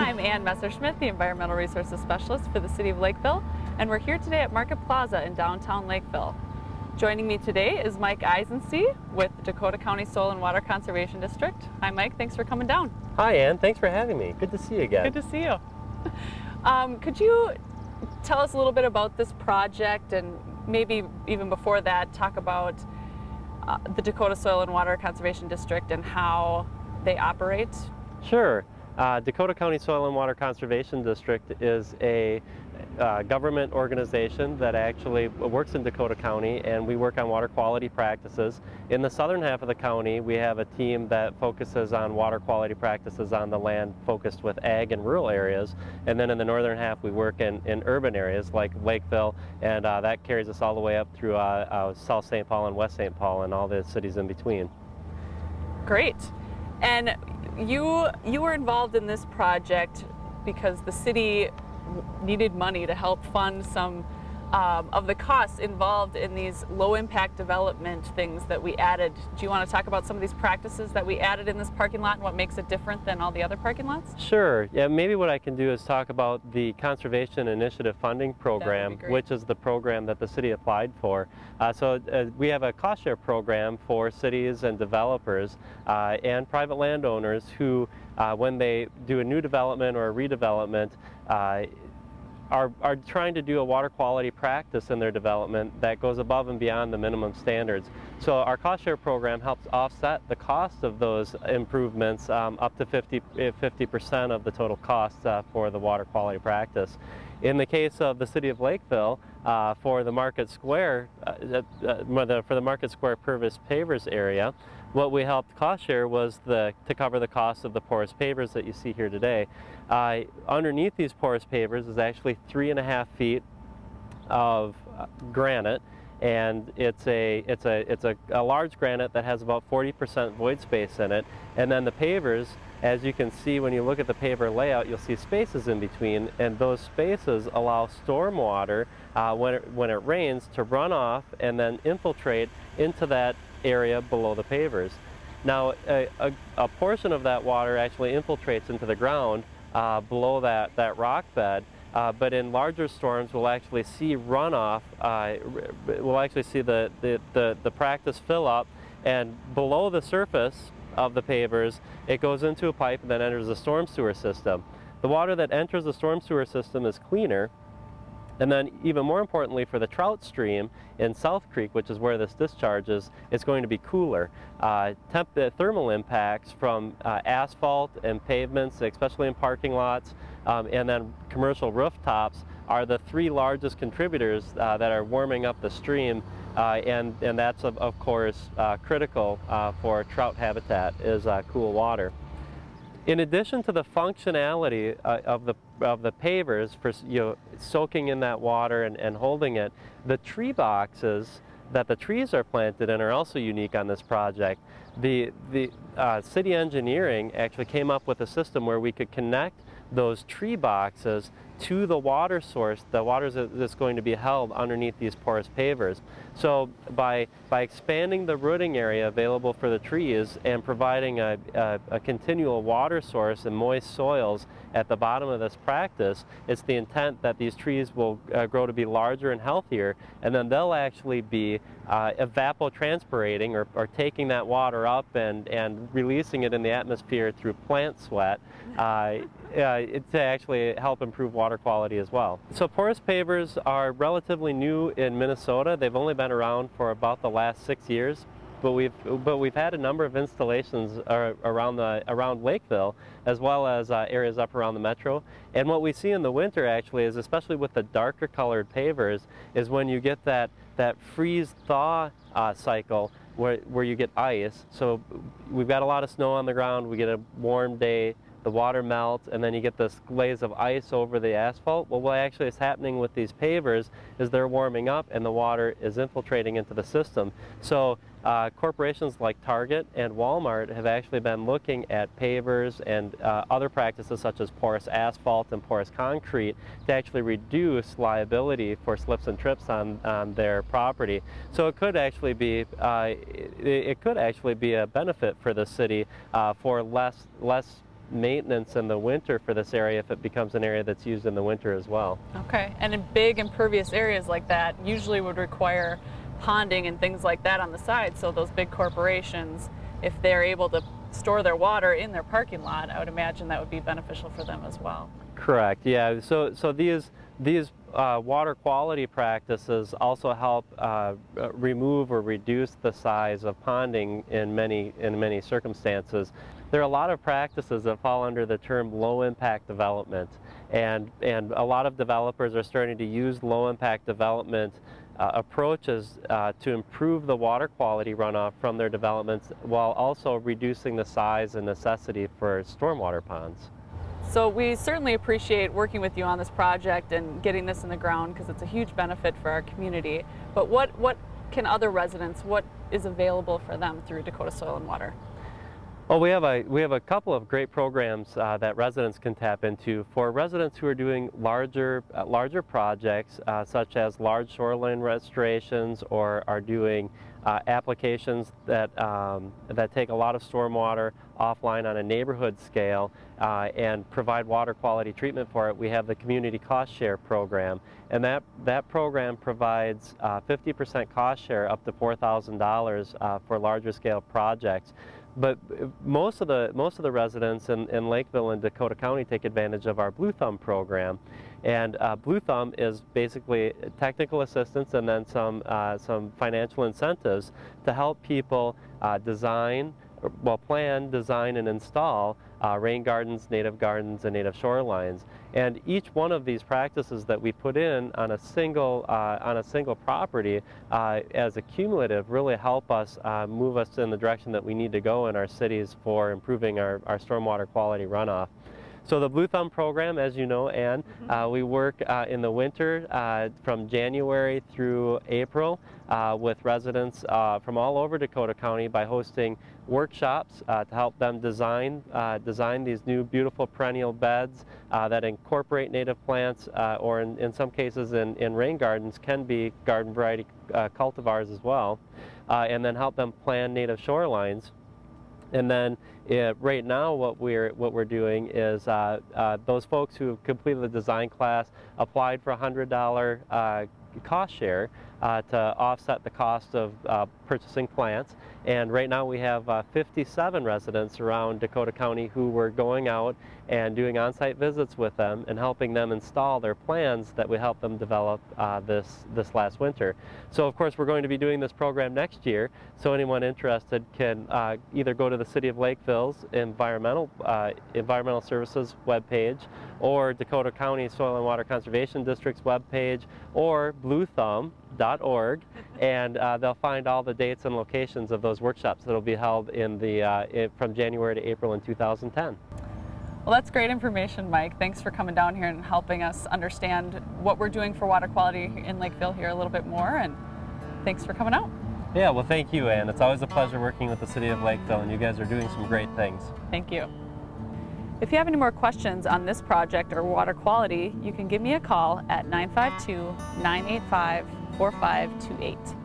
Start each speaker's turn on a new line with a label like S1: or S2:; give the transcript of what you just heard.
S1: I'm Ann Messerschmidt, the Environmental Resources Specialist for the City of Lakeville, and we're here today at Market Plaza in downtown Lakeville. Joining me today is Mike Eisensee with Dakota County Soil and Water Conservation District. Hi Mike, thanks for coming down.
S2: Hi Ann, thanks for having me. Good to see you again.
S1: Good to see you. Could you tell us a little bit about this project, and maybe even before that talk about the Dakota Soil and Water Conservation District and how they operate?
S2: Sure. Dakota County Soil and Water Conservation District is a government organization that actually works in Dakota County, and we work on water quality practices. In the southern half of the county, we have a team that focuses on water quality practices on the land focused with ag and rural areas, and then in the northern half we work in urban areas like Lakeville, and that carries us all the way up through South St. Paul and West St. Paul and all the cities in between.
S1: Great. And you were involved in this project because the city needed money to help fund some of the costs involved in these low-impact development things that we added. Do you want to talk about some of these practices that we added in this parking lot and what makes it different than all the other parking lots?
S2: Sure. Yeah, maybe what I can do is talk about the Conservation Initiative Funding Program, which is the program that the city applied for. We have a cost share program for cities and developers and private landowners who, when they do a new development or a redevelopment, are trying to do a water quality practice in their development that goes above and beyond the minimum standards. So our cost share program helps offset the cost of those improvements up to 50% of the total cost for the water quality practice. In the case of the City of Lakeville, for the Market Square, Purvis Pavers area, what we helped cost share was to cover the cost of the porous pavers that you see here today. Underneath these porous pavers is actually 3.5 feet of granite, and it's a large granite that has about 40% void space in it. And then the pavers, as you can see when you look at the paver layout, you'll see spaces in between, and those spaces allow storm water when it rains to run off and then infiltrate into that area below the pavers. Now a portion of that water actually infiltrates into the ground below that rock bed, but in larger storms we'll actually see runoff, we'll actually see the practice fill up, and below the surface of the pavers it goes into a pipe and then enters the storm sewer system. The water that enters the storm sewer system is cleaner, and then even more importantly for the trout stream in South Creek, which is where this discharges, it's going to be cooler. Thermal impacts from asphalt and pavements, especially in parking lots, and then commercial rooftops are the three largest contributors that are warming up the stream, and that's of course critical for trout habitat is cool water. In addition to the functionality of the pavers for soaking in that water and holding it, the tree boxes that the trees are planted in are also unique on this project. The city engineering actually came up with a system where we could connect those tree boxes to the water source, the water that's going to be held underneath these porous pavers. So by expanding the rooting area available for the trees and providing a continual water source and moist soils at the bottom of this practice, it's the intent that these trees will grow to be larger and healthier, and then they'll actually be evapotranspirating or taking that water up and releasing it in the atmosphere through plant sweat to actually help improve water quality as well. So porous pavers are relatively new in Minnesota. They've only been around for about the last 6 years, but we've had a number of installations around Lakeville, as well as areas up around the metro. And what we see in the winter actually is, especially with the darker colored pavers, is when you get that freeze-thaw cycle where you get ice. So we've got a lot of snow on the ground, we get a warm day, the water melts, and then you get this glaze of ice over the asphalt. Well, what actually is happening with these pavers is they're warming up and the water is infiltrating into the system. So corporations like Target and Walmart have actually been looking at pavers and other practices such as porous asphalt and porous concrete to actually reduce liability for slips and trips on their property. So it could actually be a benefit for the city for less maintenance in the winter for this area if it becomes an area that's used in the winter as well.
S1: Okay, and in big impervious areas like that usually would require ponding and things like that on the side, so those big corporations, if they're able to store their water in their parking lot, I would imagine that would be beneficial for them as well.
S2: Correct, yeah. So these water quality practices also help remove or reduce the size of ponding in many circumstances. There are a lot of practices that fall under the term low impact development, and a lot of developers are starting to use low impact development approaches to improve the water quality runoff from their developments while also reducing the size and necessity for stormwater ponds.
S1: So we certainly appreciate working with you on this project and getting this in the ground because it's a huge benefit for our community. But what can other residents, what is available for them through Dakota Soil and Water?
S2: Well, we have a couple of great programs that residents can tap into for residents who are doing larger projects, such as large shoreline restorations, or are doing applications that take a lot of stormwater offline on a neighborhood scale and provide water quality treatment for it. We have the Community Cost Share program, and that program provides 50% cost share up to $4,000 for larger scale projects. But most of the residents in Lakeville and Dakota County take advantage of our Blue Thumb program, and Blue Thumb is basically technical assistance and then some financial incentives to help people plan, design, and install rain gardens, native gardens, and native shorelines. And each one of these practices that we put in on a single property as a cumulative really help us move us in the direction that we need to go in our cities for improving our stormwater quality runoff. So the Blue Thumb program, as you know, Ann, we work in the winter from January through April with residents from all over Dakota County by hosting workshops to help them design these new beautiful perennial beds that incorporate native plants, or in some cases in rain gardens can be garden variety cultivars as well, and then help them plan native shorelines. And then right now what we're doing is those folks who have completed the design class applied for $100 cost share to offset the cost of purchasing plants. And right now we have 57 residents around Dakota County who were going out and doing on-site visits with them and helping them install their plans that we helped them develop this last winter. So of course we're going to be doing this program next year, so anyone interested can either go to the City of Lakeville's Environmental Services webpage, or Dakota County Soil and Water Conservation District's webpage, or bluethumb.org, and they'll find all the dates and locations of those workshops that will be held from January to April in 2010.
S1: Well, that's great information, Mike. Thanks for coming down here and helping us understand what we're doing for water quality in Lakeville here a little bit more, and thanks for coming out.
S2: Yeah, well, thank you, Ann. It's always a pleasure working with the City of Lakeville, and you guys are doing some great things.
S1: Thank you. If you have any more questions on this project or water quality, you can give me a call at 952-985-4528.